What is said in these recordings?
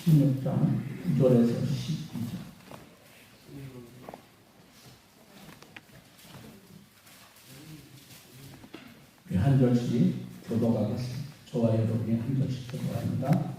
16장 9절에서 12절. 한 절씩 교도가겠습니다. 저와 여러분이 한 절씩 교도합니다.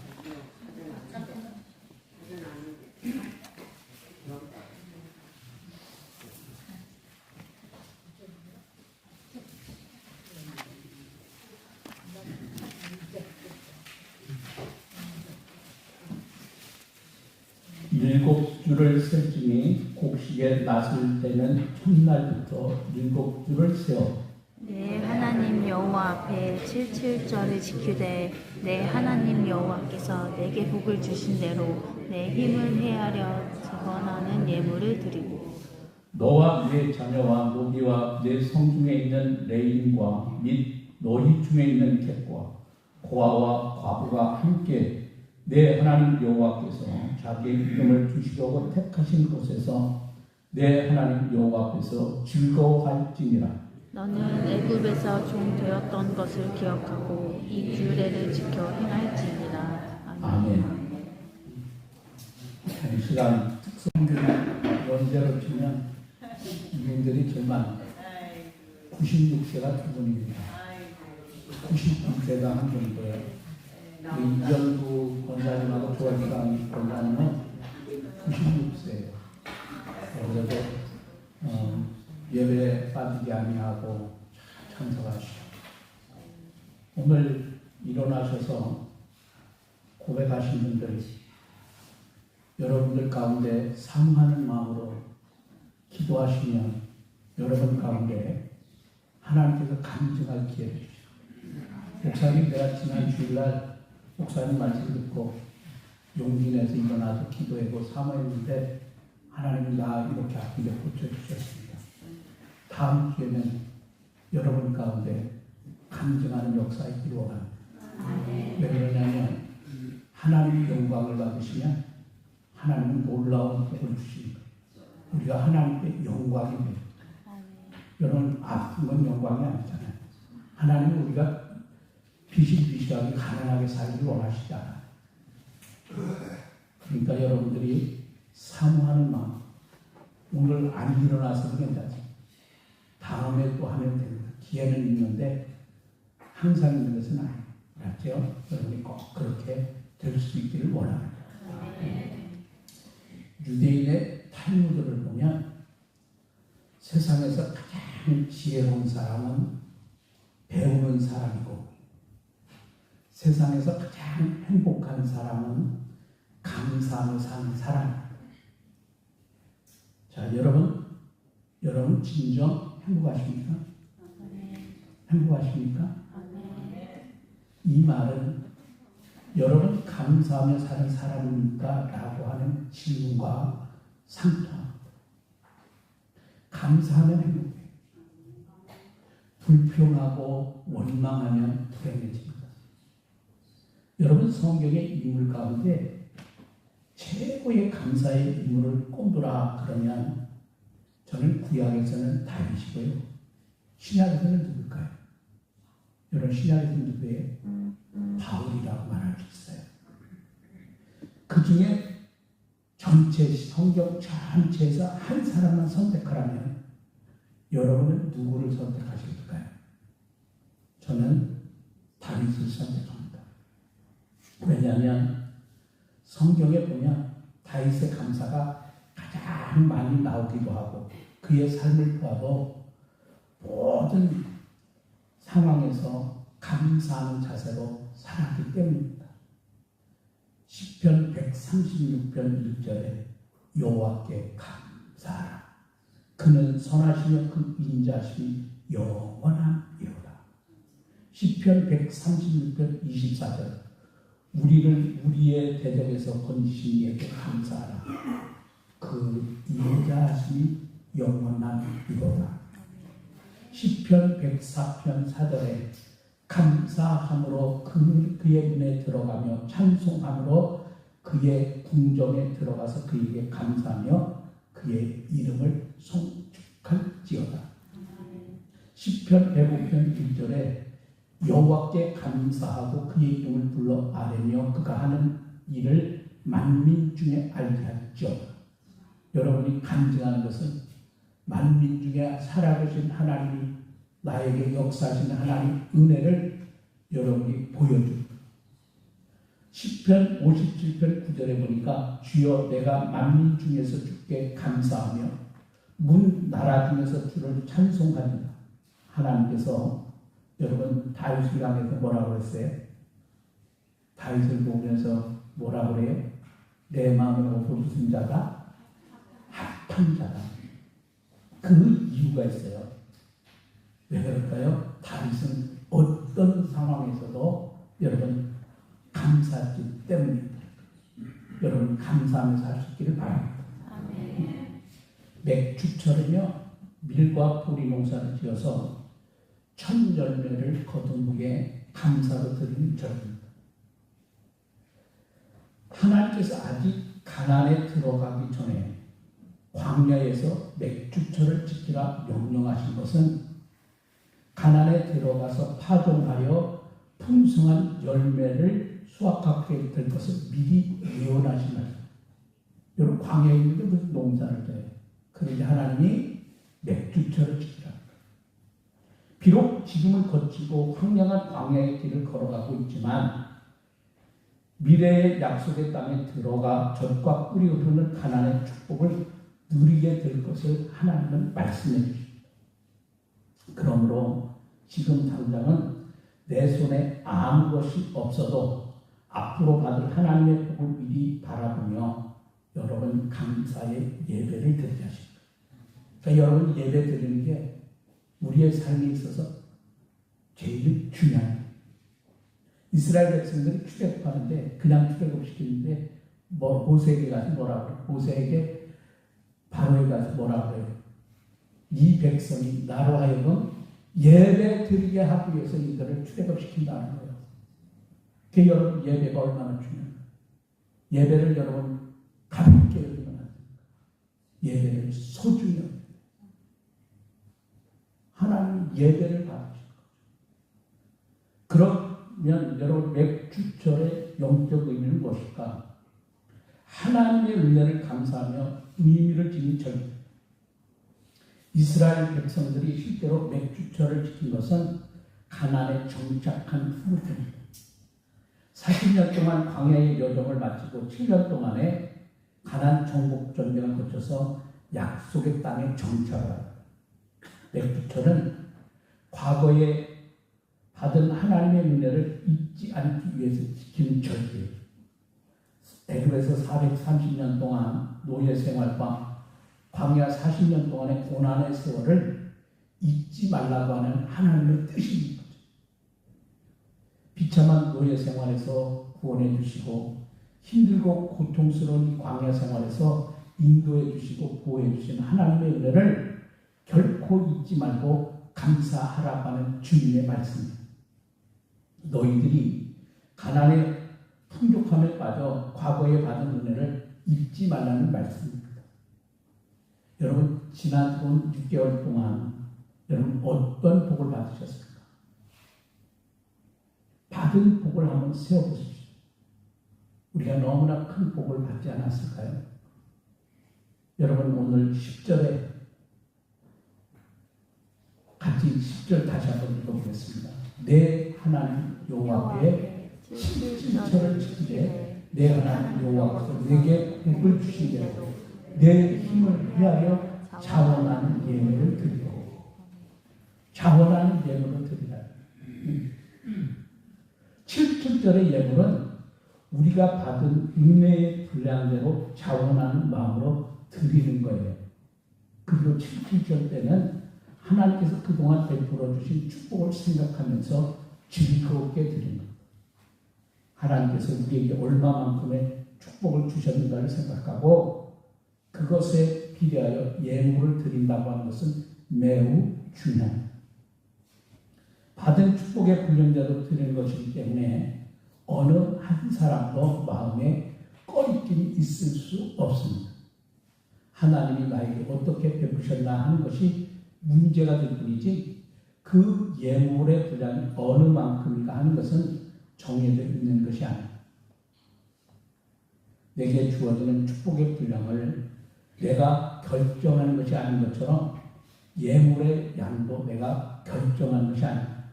일곱 줄을 셀지니 곡식에 낫을 때는 첫날부터 일곱 줄을 세워 내 하나님 여호와 앞에 77절을 지키되 내 하나님 여호와께서 내게 복을 주신 대로 내 힘을 헤아려 증언하는 예물을 드리고 너와 네 자녀와 노비와 네 성중에 있는 레인과 및 너희 중에 있는 객과 고아와 과부가 함께 내 하나님 여호와께서 자기의 이름을 주시려고 택하신 곳에서 내 하나님 여호와 앞에서 즐거워할지니라. 너는 애굽에서 종 되었던 것을 기억하고 이 규례를 지켜 행할지니라. 아멘. 이 시간 특성들이 연재로 치면 이분들이 정말 96세가 두 분입니다. 99세가 한 정도예요. 이정부 권사님하고 조원상 권사님은 96세예요. 그래도 예배에 빠지지 아니하고 참석하시고 오늘 일어나셔서 고백하신 분들 여러분들 가운데 사모하는 마음으로 기도하시면 여러분 가운데 하나님께서 감증할 기회를 주시고 목사님 내가 지난 주일날 목사님 말씀 듣고 용기 내서 일어나서 기도하고 사모했는데 하나님이 나 이렇게 아프게 고쳐주셨습니다. 다음 기회는 여러분 가운데 감증하는 역사 있기를 원합니다. 왜 그러냐면 하나님의 영광을 받으시면 하나님은 놀라운 복을 주십니다. 우리가 하나님께 영광입니다. 여러분 아픈 건 영광이 아니잖아요. 하나님은 우리가 비실비실하게 가난하게 살기를 원하시지 않아요. 그러니까 여러분들이 사모하는 마음 오늘 안 일어나서도 괜찮습니다. 다음에 또 하면 됩니다. 기회는 있는데 항상 있는 것은 아니에요. 알았죠? 여러분이 꼭 그렇게 될 수 있기를 원합니다. 유대인의 탈무드를 보면 세상에서 가장 지혜로운 사람은 배우는 사람이고 세상에서 가장 행복한 사람은 감사하며 사는 사람. 자, 여러분 진정 행복하십니까? 행복하십니까? 이 말은 여러분 감사하며 사는 사람입니까? 라고 하는 질문과 상통합니다. 감사하면 행복해요. 불평하고 원망하면 불행해집니다. 여러분 성경의 인물 가운데 최고의 감사의 인물을 꼽으라 그러면 저는 구약에서는 다윗이고요. 신약에서는 누굴까요? 여러분 신약에서는 누구예요? 바울이라고 말할 수 있어요. 그 중에 전체 성경 전체에서 한 사람만 선택하라면 여러분은 누구를 선택하실까요? 저는 다윗을 선택합니다. 왜냐하면 성경에 보면 다윗의 감사가 가장 많이 나오기도 하고 그의 삶을 보아도 모든 상황에서 감사하는 자세로 살았기 때문입니다. 시편 136편 1절에 여호와께 감사하라. 그는 선하시며 그 인자심이 영원함이로다. 시편 136편 24절 우리를 우리의 대적에서 건지신 이에게 감사하라. 그 인자심이 영원함이로다. 시편 104편 4절에 감사함으로 그의 문에 들어가며 찬송함으로 그의 궁정에 들어가서 그에게 감사하며 그의 이름을 송축할지어다. 시편 105편 1절에 여호와께 감사하고 그의 이름을 불러 아뢰며 그가 하는 일을 만민 중에 알게 하죠. 여러분이 간증하는 것은 만민 중에 살아계신 하나님이 나에게 역사하시는 하나님 은혜를 여러분이 보여줍니다. 시편 57편 9절에 보니까 주여 내가 만민 중에서 주께 감사하며 문 나라 중에서 주를 찬송합니다. 하나님께서 여러분 다윗을 향해서 뭐라고 했어요? 다윗을 보면서 뭐라고 그래요? 내 마음을 부르신 자가 합한 자다. 그 이유가 있어요. 왜 그럴까요? 다윗은 어떤 상황에서도 여러분 감사했기 때문입니다. 여러분 감사하면서 할 수 있기를 바랍니다. 맥주철이며 밀과 보리 농사를 지어서 첫 열매를 거둔 후에 감사로 드리는 절입니다. 하나님께서 아직 가나안에 들어가기 전에 광야에서 맥주철을 지키라 명령하신 것은 가나안에 들어가서 파종하여 풍성한 열매를 수확하게 될 것을 미리 예언하신 말씀. 여러분 광야에 있는데 무슨 농사를 져요? 그런데 하나님이 맥주철을 지키라. 비록 지금은 거치고 황량한 광야의 길을 걸어가고 있지만 미래의 약속의 땅에 들어가 젖과 꿀이 흐르는 가나안의 축복을 누리게 될 것을 하나님은 말씀해 주십니다. 그러므로 지금 당장은 내 손에 아무 것이 없어도 앞으로 받을 하나님의 복을 미리 바라보며 여러분 감사의 예배를 드리게 하십니다. 그러니까 여러분 예배 드리는 게 우리의 삶에 있어서 제일 중요합니다. 이스라엘 백성들이 출애굽하는데 그냥 출애굽시키는데 모세에게 가서 뭐라고 그래요? 모세에게 바로에 가서 뭐라고 해요? 이 백성이 나로 하여금 예배 드리게 하기 위해서 이들을 출애굽시킨다는 거예요. 그 여러분 예배가 얼마나 중요한가요? 예배를 여러분 가볍게 여기면 안 됩니다. 예배를 소중히 여깁니다. 하나님 예배를 받으실 거죠. 그러면 여러분 맥주철의 영적 의미는 무엇일까? 하나님의 은혜를 감사하며 의미를 지닌 절입니다. 이스라엘 백성들이 실제로 맥주철을 지킨 것은 가나안에 정착한 후부터입니다. 40년 동안 광야의 여정을 마치고 7년 동안의 가나안 정복 전쟁을 거쳐서 약속의 땅에 정착합니다. 맥주철은 과거에 받은 하나님의 은혜를 잊지 않기 위해서 지키는 절기예요. 애굽에서 430년 동안 노예 생활과 광야 40년 동안의 고난의 세월을 잊지 말라고 하는 하나님의 뜻인 거죠. 비참한 노예 생활에서 구원해 주시고 힘들고 고통스러운 광야 생활에서 인도해 주시고 보호해 주신 하나님의 은혜를 결코 잊지 말고 감사하라고 하는 주님의 말씀입니다. 너희들이 가나안의 풍족함에 빠져 과거에 받은 은혜를 잊지 말라는 말씀입니다. 여러분 지난 6개월 동안 여러분 어떤 복을 받으셨습니까? 받은 복을 한번 세워보십시오. 우리가 너무나 큰 복을 받지 않았을까요? 여러분 오늘 10절에 같이 10절 다시 한번 읽어보겠습니다. 내 하나님 여호와께 7절을 지키되 내 하나님 여호와께서 내게 복을 주신 대로 내 힘을 헤아려 자원하는 예물을 드리고 자원하는 예물을 드리라. 7절의 예물은 우리가 받은 은혜의 분량대로 자원하는 마음으로 드리는 거예요. 그리고 7절 때는 하나님께서 그동안 베풀어 주신 축복을 생각하면서 즐겁게 드리는 겁니다. 하나님께서 우리에게 얼마만큼의 축복을 주셨는가를 생각하고 그것에 비례하여 예물을 드린다고 하는 것은 매우 중요합니다. 받은 축복의 분량대로 드리는 것이기 때문에 어느 한 사람도 마음에 꺼리낌이 있을 수 없습니다. 하나님이 나에게 어떻게 베푸셨나 하는 것이 문제가 될 뿐이지 그 예물의 분량이 어느 만큼인가 하는 것은 정해져 있는 것이 아닙니다. 내게 주어지는 축복의 분량을 내가 결정하는 것이 아닌 것처럼 예물의 양도 내가 결정하는 것이 아닙니다.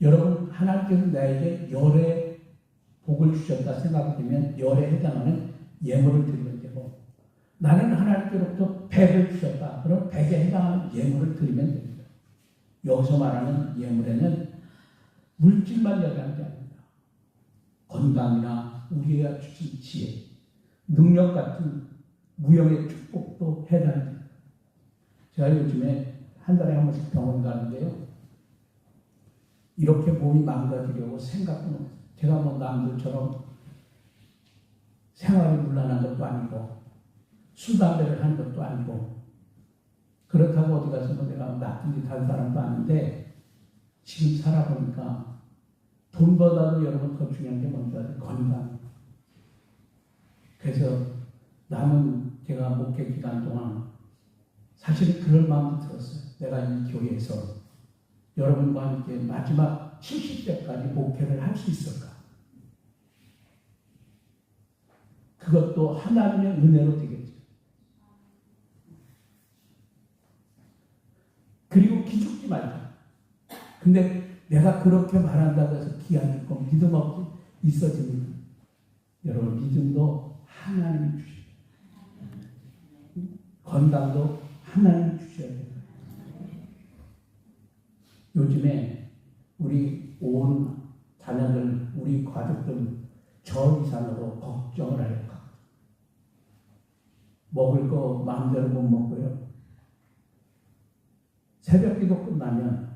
여러분, 하나님께서 나에게 열의 복을 주셨다 생각되면 열에 해당하는 예물을 드리면 되고, 나는 하나님께로부터 100을 주셨다. 그럼 100에 해당하는 예물을 드리면 됩니다. 여기서 말하는 예물에는 물질만 얘기하는 게 아닙니다. 건강이나 우리가 주신 지혜, 능력 같은 무형의 축복도 해당합니다. 제가 요즘에 한 달에 한 번씩 병원 가는데요. 이렇게 몸이 망가지려고 생각도 못해요. 제가 뭐 남들처럼 생활이 문란한 것도 아니고 술, 담배를 하는 것도 아니고 그렇다고 어디 가서 뭐 내가 나쁜 짓 할 사람도 아닌데 지금 살아보니까 돈보다도 여러분 더 중요한 게 뭔지 아세요? 건강. 그래서 나는 제가 목회 기간 동안 사실 그런 마음도 들었어요. 내가 이 교회에서 여러분과 함께 마지막 70세까지 목회를 할 수 있을까? 그것도 하나님의 은혜로 되겠죠. 그리고 기죽지 말자. 근데 내가 그렇게 말한다고 해서 기한일 거 믿음 없이 있어집니다. 여러분, 믿음도 하나님이 주셔요. 건강도 하나님이 주셔야 돼요. 요즘에 우리 온 자녀들, 우리 가족들 저 이상으로 걱정을 할까? 먹을 거 마음대로 못 먹고요. 새벽 기도 끝나면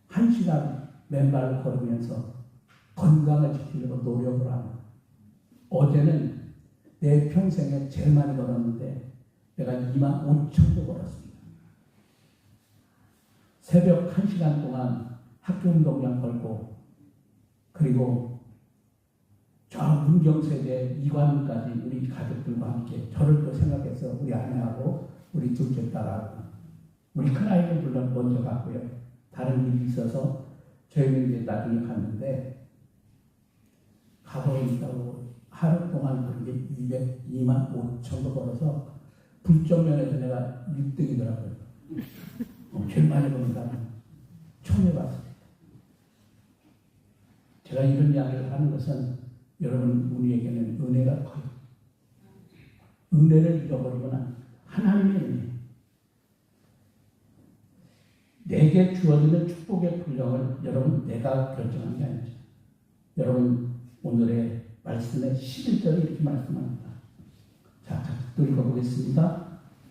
1시간 맨발로 걸으면서 건강을 지키려고 노력을 합니다. 어제는 내 평생에 제일 많이 걸었는데 내가 25,000보 걸었습니다. 새벽 1시간 동안 학교 운동장 걸고, 그리고 저 문경세대 이관까지 우리 가족들과 함께 저를 또 생각해서 우리 아내하고 우리 둘째 딸하고 우리 큰아이는 물론 먼저 갔고요. 다른 일이 있어서 저희는 이제 나중에 갔는데 가고 있다고 하루 동안 그런 게 25,000도 걸어서 불정면에서 내가 1등이더라고요. 제일 많이 버는 사람 처음 해봤습니다. 제가 이런 이야기를 하는 것은 여러분, 우리에게는 은혜가 커요. 은혜를 잃어버리면 안 됩니다. 하나님의 은혜. 내게 주어지는 축복의 분량을 여러분 내가 결정한 게 아니죠. 여러분, 오늘의 말씀의 11절에 이렇게 말씀합니다. 자, 또 읽어보겠습니다.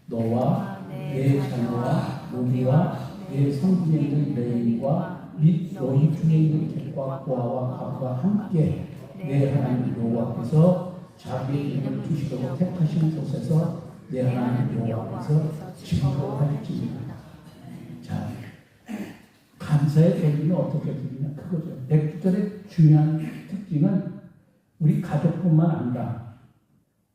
너와 내 자녀와 노비와 내 성중에 있는 레인과 및 너희 중에 있는 객과 고아와 과부가 함께 내 하나님 여호와께서 자기의 이름을 주시려고 택하신 곳에서 내 하나님 여호와께서 증거할지니라. 자, 감사의 대리는 어떻게 드리냐? 그거죠. 109절의 중요한 특징은 우리 가족뿐만 아니라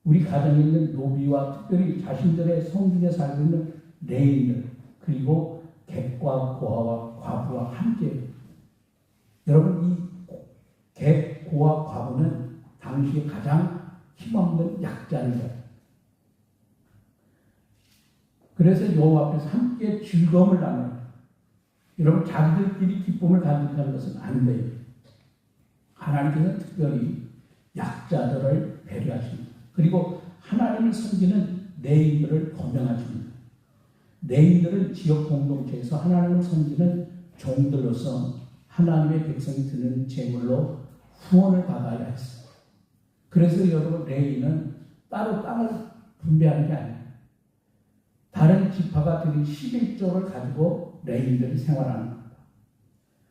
우리 가정에 있는 노비와 특별히 자신들의 성중에 살고 있는 레인들, 그리고 객과 고아와 과부와 함께. 여러분, 이 객, 고아, 과부는 당시에 가장 힘없는 약자입니다. 그래서 여호와 앞에서 함께 즐거움을 나눠요. 여러분, 자기들끼리 기쁨을 가진다는 것은 안 돼요. 하나님께서 특별히 약자들을 배려하십니다. 그리고 하나님을 섬기는 레인들을 거명하십니다. 레인들은 지역 공동체에서 하나님을 섬기는 종들로서 하나님의 백성이 드는 제물로 후원을 받아야 했어요. 그래서 여러분, 레인은 따로 땅을 분배하는 게 아니에요. 다른 지파가 드린 11조를 가지고 레인들이 생활하는 겁니다.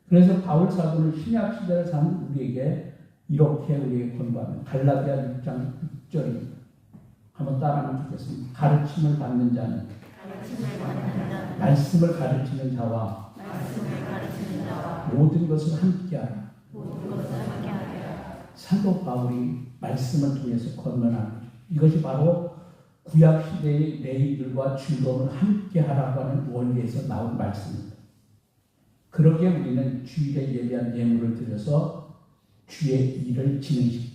그래서 바울 사도는 신약 시대를 사는 우리에게 이렇게 우리에게 권고하는 갈라디아 6장 6절입니다. 한번 따라하면 좋겠습니다. 가르침을 받는 자는 말씀을 가르치는 자와 모든 것을 함께하라. 사도 바울이 말씀을 통해서 권면합니다. 이것이 바로 구약 시대의 레위들과 즐거움을 함께하라고 하는 원리에서 나온 말씀입니다. 그러기에 우리는 주일에 예배한 예물을 드려서 주의 일을 진행시킵니다.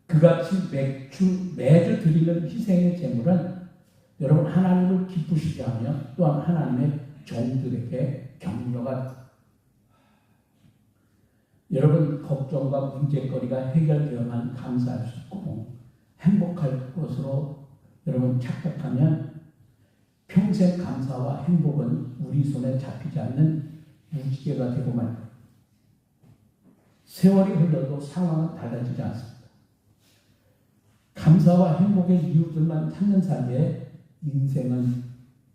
그같이 매주 드리는 희생의 제물은 여러분 하나님을 기쁘시게 하며 또한 하나님의 종들에게 격려가 여러분 걱정과 문제거리가 해결되어만 감사할 수 있고 행복할 것으로 여러분 착각하면 평생 감사와 행복은 우리 손에 잡히지 않는 무지개가 되고 말 거예요. 세월이 흘러도 상황은 달라지지 않습니다. 감사와 행복의 이유들만 찾는 사이에 인생은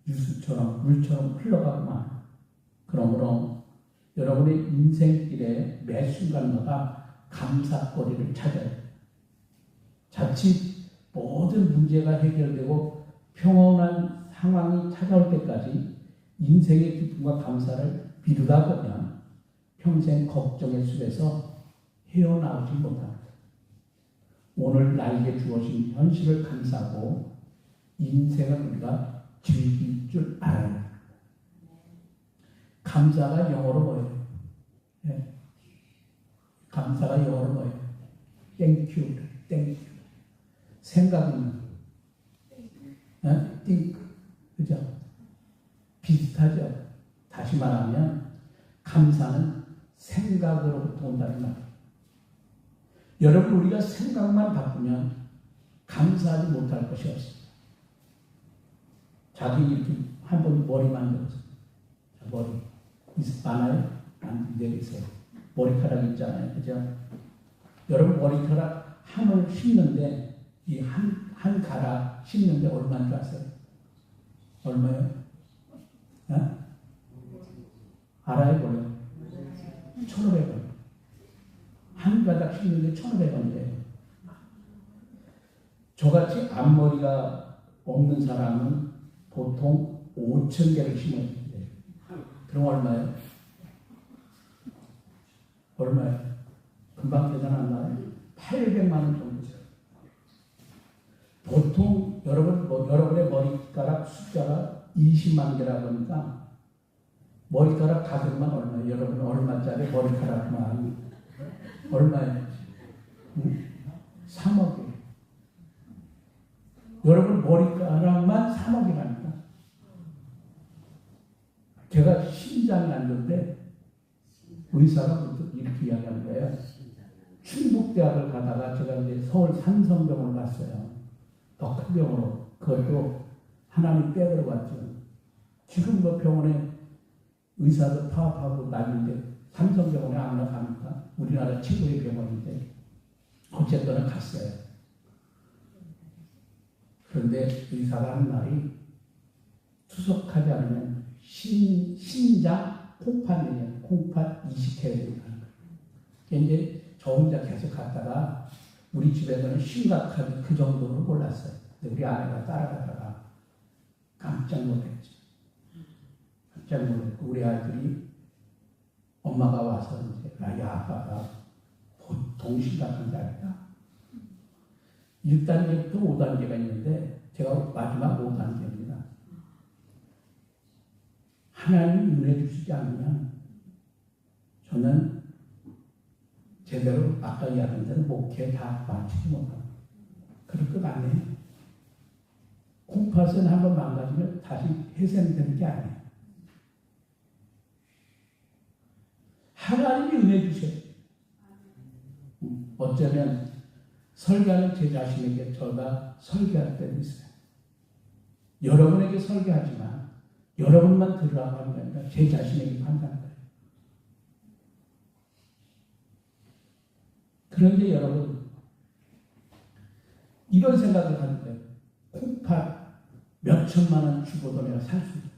유수처럼 물처럼 흘러가고만. 그러므로 여러분의 인생길의 매 순간마다 감사거리를 찾아야 돼요. 자칫 모든 문제가 해결되고 평온한 상황이 찾아올 때까지 인생의 기쁨과 감사를 미루다 보면 평생 걱정의 숲에서 헤어나오지 못합니다. 오늘 나에게 주어진 현실을 감사하고 인생을 우리가 즐길 줄 알아야 합니다. 감사가 영어로 뭐예요? 네. 감사가 영어로 뭐예요? Thank you, thank you. 생각은 think, 그죠? 비슷하죠? 다시 말하면 감사는 생각으로부터 온다는 말이에요. 여러분 우리가 생각만 바꾸면 감사하지 못할 것이 없습니다. 자기 이렇게 한번 머리 만들어서 머리 많아요? 안 내리세요. 머리카락 있잖아요. 그죠? 여러분 머리카락 함을 심는데 이 한 가락 심는데 얼마인 줄 아세요? 얼마요? 알아요? 몰라요? 1,500원. 한 가닥 심는데 1,500원이래요. 저같이 앞머리가 없는 사람은 보통 5,000개를 심어야 돼요. 그럼 얼마예요? 얼마예요? 금방 계산 안 나요? 800만 원 정도죠. 보통 여러분의 머리카락 숫자가 20만 개라고 하니까 머리카락 가격만 얼마예요? 여러분 얼마짜리 머리카락만 얼마예요? 3억이에요. 여러분 머리카락만 3억이라니까. 제가 심장이 안 좋은데 의사가 이렇게 이야기하는 거예요. 충북대학을 가다가 제가 이제 서울 삼성병원을 갔어요. 더 큰 병원으로. 그것도 하나님 빼들어 갔죠. 지금 그 병원에 의사들 파업하고 난리인데 삼성병원에 아무나 갑니까? 우리나라 최고의 병원인데 어쨌거나 갔어요. 그런데 의사가 한 말이 투석하지 않으면 신장 콩팥이에요. 콩팥 이식해야 된다는 거예요. 이제 저 혼자 계속 갔다가 우리 집에서는 심각하게 그 정도로 몰랐어요. 근데 우리 아내가 따라가다가 깜짝 놀랐죠. 깜짝 놀랐고 우리 아이들이 엄마가 와서 이제 야 아빠가 보통 심각한 게 아니다. 1단계부터 5단계가 있는데 제가 마지막 5단계입니다. 하나님이 은혜 주시지 않으면 저는 제대로 아까 이야기한 대로 목회 다 마치지 못합니다. 그럴 것 아니에요. 콩팥은 한번 망가지면 다시 회생되는 게 아니에요. 하나님이 은혜 주셔요. 어쩌면 설교하는 제 자신에게 저가 설교할 때도 있어요. 여러분에게 설교하지만 여러분만 들으라고 하는 게 아니라 제 자신에게 한다는 거예요. 그런데 여러분 이런 생각을 하는데 콩팥 몇 천만 원 주고도 내가 살 수 있어요.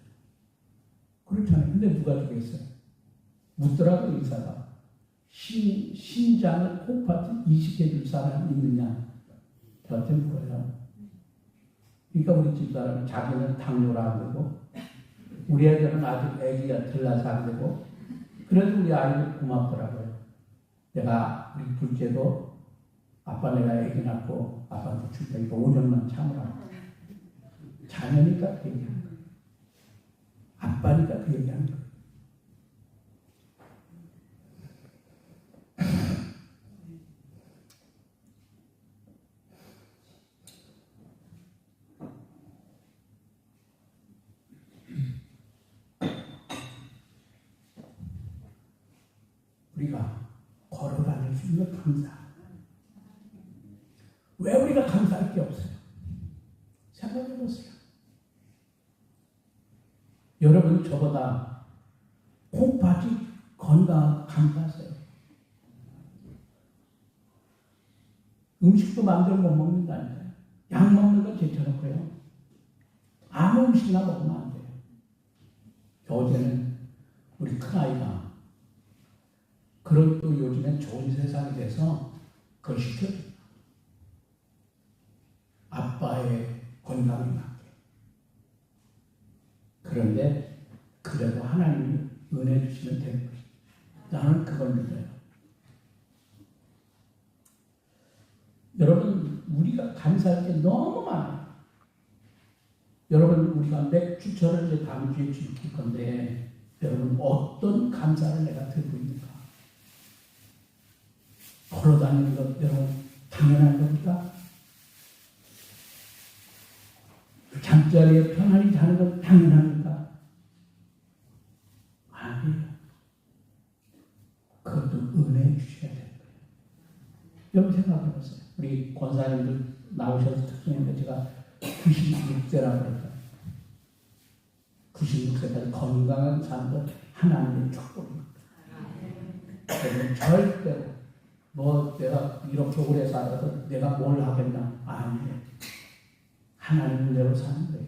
그렇잖아요. 근데 누가 주겠어요? 묻더라도 의사가 신장을 콩팥을 이식해 줄 사람이 있느냐? 저한테 물어요. 그러니까 우리 집사람은 자기는 당뇨라 안 되고 우리 애들은 아직 애기가 들라서 안 되고 그래도 우리 아이들 고맙더라고요. 내가 우리 둘째도 아빠 내가 애기 낳고 아빠한테 줄 테니까 5년만 참으라고. 자녀니까 그 얘기하는 거예요. 아빠니까 그 얘기하는 거예요. 수 있는 감사. 왜 우리가 감사할 게 없어요? 생각해 보세요. 여러분 저보다 콩팥이 건강 감사하세요. 음식도 마음대로 못 먹는다니까요. 약 먹는 건 제쳐놓고요. 아무 음식이나 먹으면 안 돼요. 어제는 우리 큰아이가 그런 또 요즘엔 좋은 세상이 돼서 그걸 시켜줘요. 아빠의 건강이 맞게. 그런데 그래도 하나님이 은혜 주시면 되는 거예요. 나는 그걸 믿어요. 여러분 우리가 감사할 게 너무 많아요. 여러분 우리가 맥주처럼 이제 다음 주에 지킬 건데 여러분 어떤 감사를 내가 들고 있는가? 걸어다니는 것 여러분 당연한 겁니까? 잠자리에 편안히 자는 건 당연합니까? 아니에요. 그것도 은혜 주셔야 돼요. 여러분 생각해 보세요. 우리 권사님들 나오셔서 특징인데 제가 96세라고 그랬어요. 96세까지 건강한 삶도 하나님의 축복입니다. 여러분 절대로 뭐 내가 이렇게 오래 살아도 내가 뭘 하겠나? 아니에요. 하나님 은혜로 사는 거예요.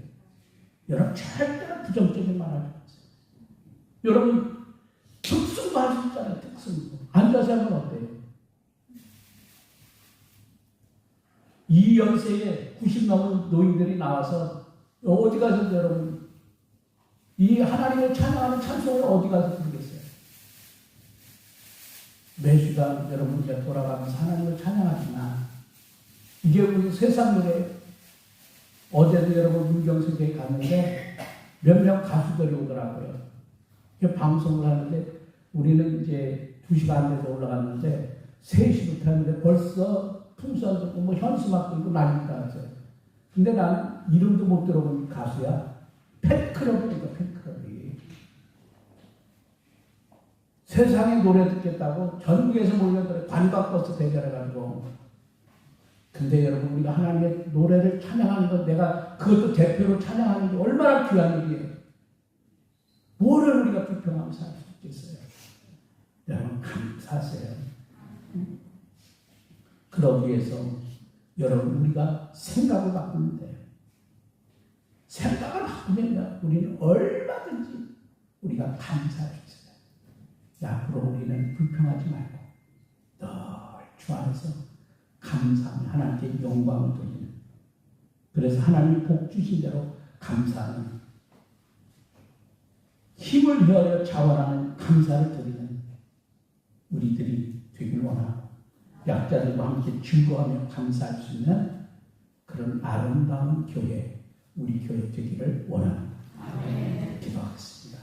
여러분 절대로 부정적인 말 하지 마세요. 여러분 특승도 할 수 있잖아요. 특승도. 앉아서 하면 어때요? 이 연세에 90 넘은 노인들이 나와서 어디 가서 여러분 이 하나님을 찬양하는 찬송을 어디 가서 부르겠어요? 매 시간 여러분 이제 돌아가면서 하나님을 찬양하지만 이게 우리 세상 노래. 어제도 여러분 문경세계에 갔는데 몇몇 가수들이 오더라고요. 방송을 하는데 우리는 이제 2시간 안 돼서 올라갔는데 3시부터 했는데 벌써 풍선 듣고 뭐 현수막 들고 난리가 났어요. 근데 난 이름도 못 들어본 가수야. 팬클럽이니까 팬클럽이. 세상에 노래 듣겠다고 전국에서 몰려들어 관광버스 대결해가지고. 근데 여러분 우리가 하나님의 노래를 찬양하는 것 내가 그것도 대표로 찬양하는 게 얼마나 귀한 일이에요. 뭐를 우리가 불평하며 살 수 있겠어요. 여러분 감사하세요. 그러기 위해서 여러분 우리가 생각을 바꾸면 돼요. 생각을 바꾸면 우리는 얼마든지 우리가 감사할 수 있어요. 앞으로 우리는 불평하지 말고 늘 주 안에서 감사하며 하나님께 영광을 돌리는. 그래서 하나님이 복 주신 대로 감사하는, 힘을 헤아려 자원하는 감사를 드리는 우리들이 되길 원하고 약자들과 함께 즐거워하며 감사할 수 있는 그런 아름다운 교회, 우리 교회 되기를 원합니다. 기도하겠습니다.